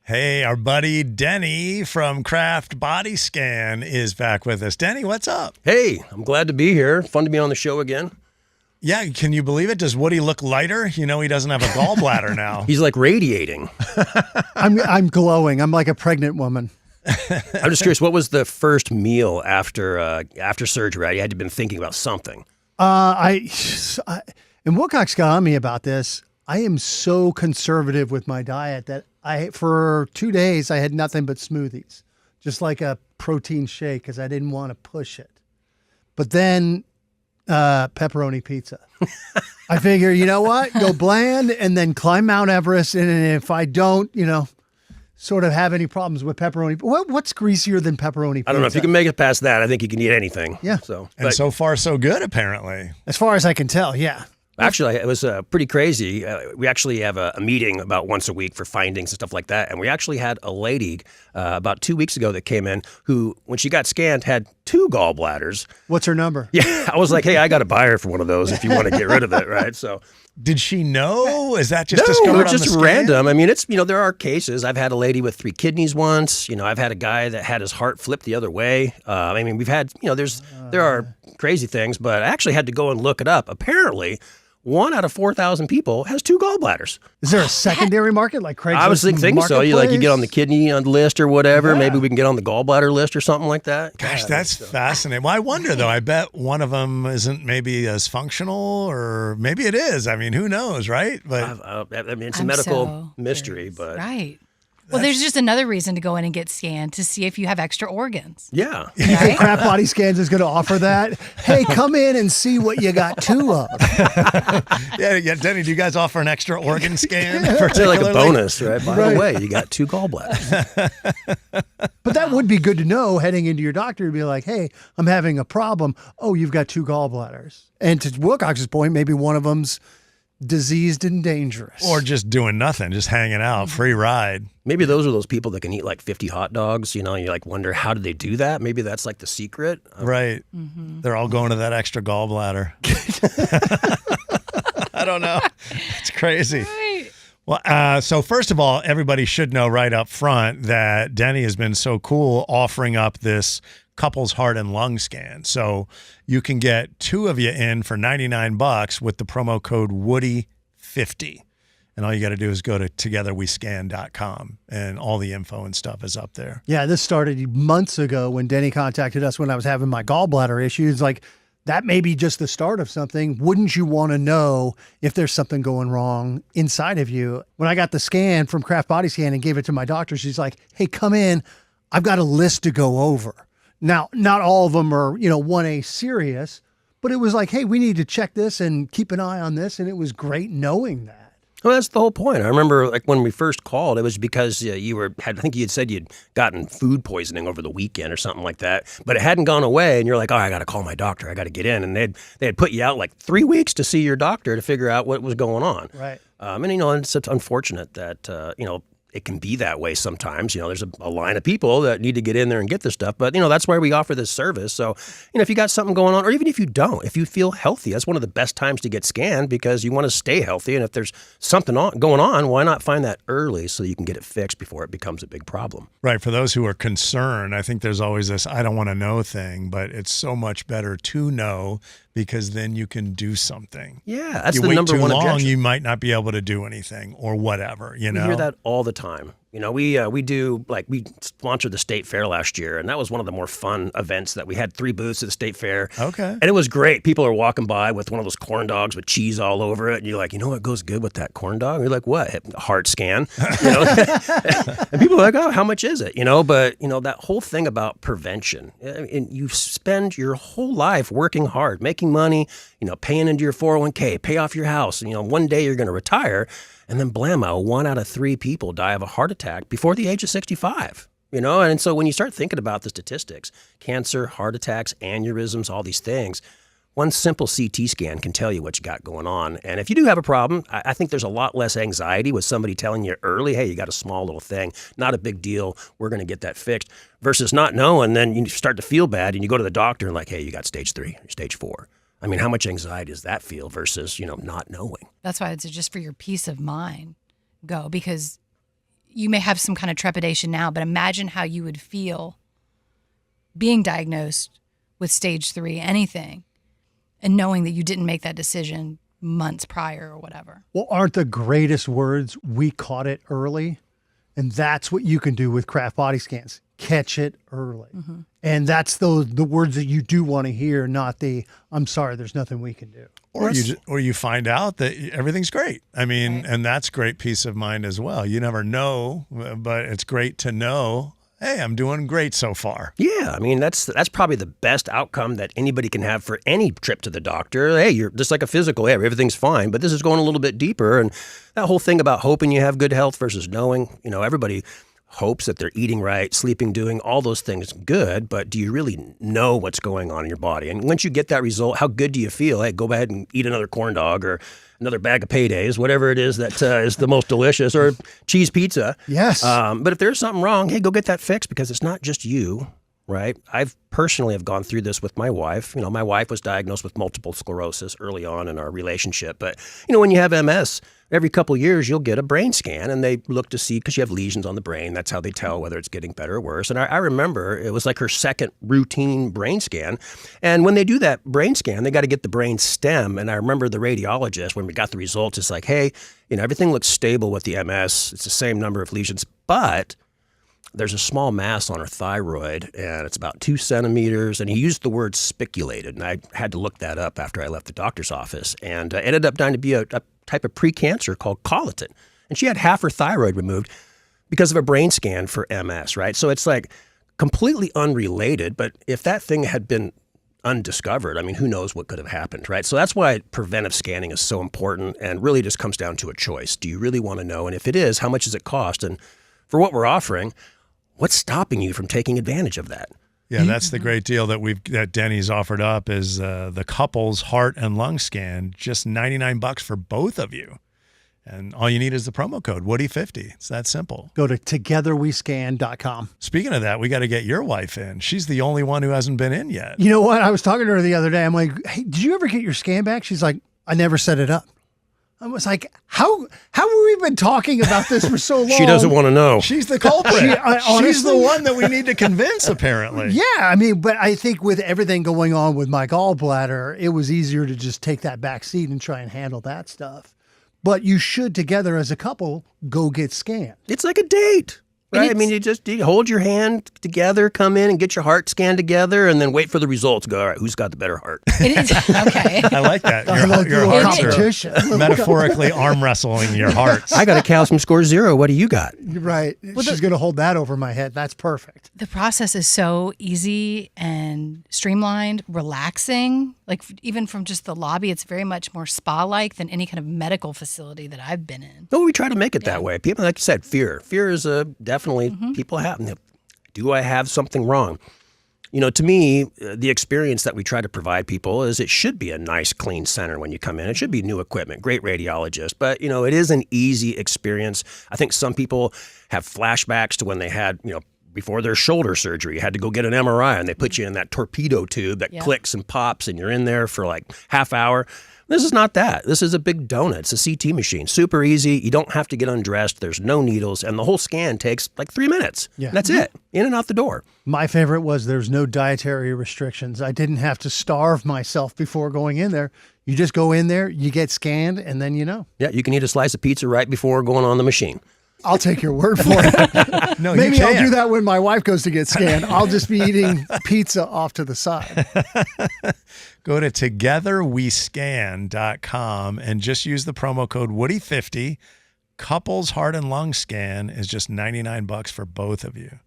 Hey, our buddy Denny from Craft Body Scan is back with us. Denny, what's up? Hey, I'm glad to be here. Fun to be on the show again. Yeah, can you believe it? Does Woody look lighter? You know he doesn't have a gallbladder now. He's like radiating. I'm glowing. I'm like a pregnant woman. I'm just curious, what was the first meal after surgery? You had to have been thinking about something. And Wilcox got on me about this. I am so conservative with my diet that for 2 days I had nothing but smoothies, just like a protein shake, because I didn't want to push it. But then pepperoni pizza. I figure, you know what? Go bland and then climb Mount Everest. And if I don't, sort of have any problems with pepperoni, what's greasier than pepperoni pizza? I don't know. If you can make it past that, I think you can eat anything. Yeah. So far, so good, apparently. As far as I can tell, yeah. Actually, it was pretty crazy. We actually have a meeting about once a week for findings and stuff like that. And we actually had a lady about 2 weeks ago that came in who, when she got scanned, had 2 gallbladders. What's her number? Yeah, I was like, hey, I got a buyer for one of those if you want to get rid of it, right? So, did she know? Is that just no, discovered it's on just the scan? random. I mean, it's there are cases. I've had a lady with 3 kidneys once. I've had a guy that had his heart flipped the other way. I mean, we've had there are crazy things, but I actually had to go and look it up. Apparently, 1 out of 4,000 people has 2 gallbladders. Is there a secondary market like Craigslist? I was thinking so. You get on the kidney list or whatever. Yeah. Maybe we can get on the gallbladder list or something like that. Gosh, that's fascinating. Well, I wonder though. I bet one of them isn't maybe as functional, or maybe it is. I mean, who knows, right? But I mean, it's a medical mystery, but right. Well, there's just another reason to go in and get scanned to see if you have extra organs. Yeah. Right? Craft Body Scans is going to offer that. Hey, come in and see what you got 2 of. yeah, Denny, do you guys offer an extra organ scan? It's like a bonus, right? By the way, you got 2 gallbladders. But that would be good to know heading into your doctor to be like, hey, I'm having a problem. Oh, you've got 2 gallbladders. And to Wilcox's point, maybe one of them's diseased and dangerous. Or just doing nothing, just hanging out, free ride. Maybe those are those people that can eat like 50 hot dogs, you wonder, how did they do that? Maybe that's like the secret. Right. Mm-hmm. They're all going to that extra gallbladder. I don't know. It's crazy. Right. Well, so first of all, everybody should know right up front that Denny has been so cool offering up this couples heart and lung scan. So you can get 2 of you in for $99 with the promo code Woody50. And all you got to do is go to togetherwescan.com, and all the info and stuff is up there. Yeah, this started months ago when Denny contacted us when I was having my gallbladder issues. Like, that may be just the start of something. Wouldn't you want to know if there's something going wrong inside of you? When I got the scan from Craft Body Scan and gave it to my doctor, she's like, hey, come in. I've got a list to go over. Now, not all of them are, 1A serious, but it was like, hey, we need to check this and keep an eye on this. And it was great knowing that. Well, that's the whole point. I remember when we first called, it was because I think you had said you'd gotten food poisoning over the weekend or something like that, but it hadn't gone away. And you're like, oh, I got to call my doctor. I got to get in. And they had put you out like 3 weeks to see your doctor to figure out what was going on. Right. And it's unfortunate that, it can be that way sometimes. There's a line of people that need to get in there and get this stuff. But, that's why we offer this service. So, if you got something going on, or even if you don't, if you feel healthy, that's one of the best times to get scanned because you want to stay healthy. And if there's something going on, why not find that early so you can get it fixed before it becomes a big problem? Right. For those who are concerned, I think there's always this I don't want to know thing, but it's so much better to know because then you can do something. Yeah, that's the number one objection. You wait too long, you might not be able to do anything or whatever, We hear that all the time. We do, we sponsored the state fair last year, and that was one of the more fun events that we had 3 booths at the state fair. Okay. And it was great. People are walking by with one of those corn dogs with cheese all over it, and you're like, what goes good with that corn dog? And you're like, what? A heart scan. And people are like, oh, how much is it? But, that whole thing about prevention, and you spend your whole life working hard, making money, paying into your 401k, pay off your house. One day you're going to retire. And then blammo, 1 out of 3 people die of a heart attack before the age of 65, And so when you start thinking about the statistics, cancer, heart attacks, aneurysms, all these things, one simple CT scan can tell you what you got going on. And if you do have a problem, I think there's a lot less anxiety with somebody telling you early, hey, you got a small little thing, not a big deal, we're going to get that fixed, versus not knowing, then you start to feel bad and you go to the doctor and like, hey, you got stage 3 or stage 4. I mean, how much anxiety does that feel versus, not knowing? That's why it's just for your peace of mind. Go, because you may have some kind of trepidation now, but imagine how you would feel being diagnosed with stage 3, anything, and knowing that you didn't make that decision months prior or whatever. Well, aren't the greatest words, "we caught it early"? And that's what you can do with Kraft body scans. Catch it early. And that's the words that you do want to hear, not the, "I'm sorry, there's nothing we can do." Or you find out that everything's great. I mean, and that's great peace of mind as well. You never know, but it's great to know, hey, I'm doing great so far. Yeah, I mean, that's probably the best outcome that anybody can have for any trip to the doctor. Hey, you're just like a physical. Hey, everything's fine, but this is going a little bit deeper. And that whole thing about hoping you have good health versus knowing, everybody hopes that they're eating right, sleeping, doing all those things good, but do you really know what's going on in your body? And once you get that result, how good do you feel? Hey, go ahead and eat another corn dog or another bag of paydays, whatever it is that is the most delicious, or cheese pizza. Yes. But if there's something wrong, hey, go get that fixed, because it's not just you, right? I've personally have gone through this with my wife. My wife was diagnosed with multiple sclerosis early on in our relationship. But, when you have MS, every couple of years, you'll get a brain scan, and they look to see, because you have lesions on the brain. That's how they tell whether it's getting better or worse. And I remember it was like her second routine brain scan. And when they do that brain scan, they got to get the brain stem. And I remember the radiologist, when we got the results, it's like, hey, everything looks stable with the MS. It's the same number of lesions, but there's a small mass on her thyroid, and it's about 2 centimeters. And he used the word spiculated, and I had to look that up after I left the doctor's office. And it ended up dying to be a type of precancer called collagen. And she had half her thyroid removed because of a brain scan for MS, right? So it's like completely unrelated, but if that thing had been undiscovered, I mean, who knows what could have happened, right? So that's why preventive scanning is so important, and really just comes down to a choice. Do you really want to know? And if it is, how much does it cost? And for what we're offering, what's stopping you from taking advantage of that? Yeah, that's the great deal that Denny's offered up is the couple's heart and lung scan, just $99 for both of you. And all you need is the promo code Woody50. It's that simple. Go to togetherwescan.com. Speaking of that, we got to get your wife in. She's the only one who hasn't been in yet. You know what? I was talking to her the other day. I'm like, "Hey, did you ever get your scan back?" She's like, "I never set it up." I was like, how have we been talking about this for so long? She doesn't want to know. She's the culprit. She's the one that we need to convince, apparently. Yeah, I mean, but I think with everything going on with my gallbladder, it was easier to just take that back seat and try and handle that stuff. But you should, together as a couple, go get scanned. It's like a date. Right? I mean, you hold your hand together, come in and get your heart scanned together, and then wait for the results. Go, all right, who's got the better heart? It is okay. I like that. Your a hearts competition. are metaphorically arm wrestling your hearts. I got a calcium score 0. What do you got? You're right. She's going to hold that over my head. That's perfect. The process is so easy and streamlined, relaxing. Like even from just the lobby, it's very much more spa-like than any kind of medical facility that I've been in. No, we try to make it that way. People, like you said, fear. Fear is definitely people have. Do I have something wrong? To me, the experience that we try to provide people is it should be a nice, clean center when you come in. It should be new equipment, great radiologist, but it is an easy experience. I think some people have flashbacks to when they had, before their shoulder surgery, had to go get an MRI, and they put you in that torpedo tube that clicks and pops, and you're in there for like half hour. This is not that. This is a big donut. It's a CT machine. Super easy. You don't have to get undressed. There's no needles, and the whole scan takes like 3 minutes. Yeah. That's it. In and out the door. My favorite was there's no dietary restrictions. I didn't have to starve myself before going in there. You just go in there, you get scanned, and then Yeah, you can eat a slice of pizza right before going on the machine. I'll take your word for it. No, Maybe you I'll can't. do that when my wife goes to get scanned. I'll just be eating pizza off to the side. Go to togetherwescan.com and just use the promo code Woody50. Couples heart and lung scan is just $99 for both of you.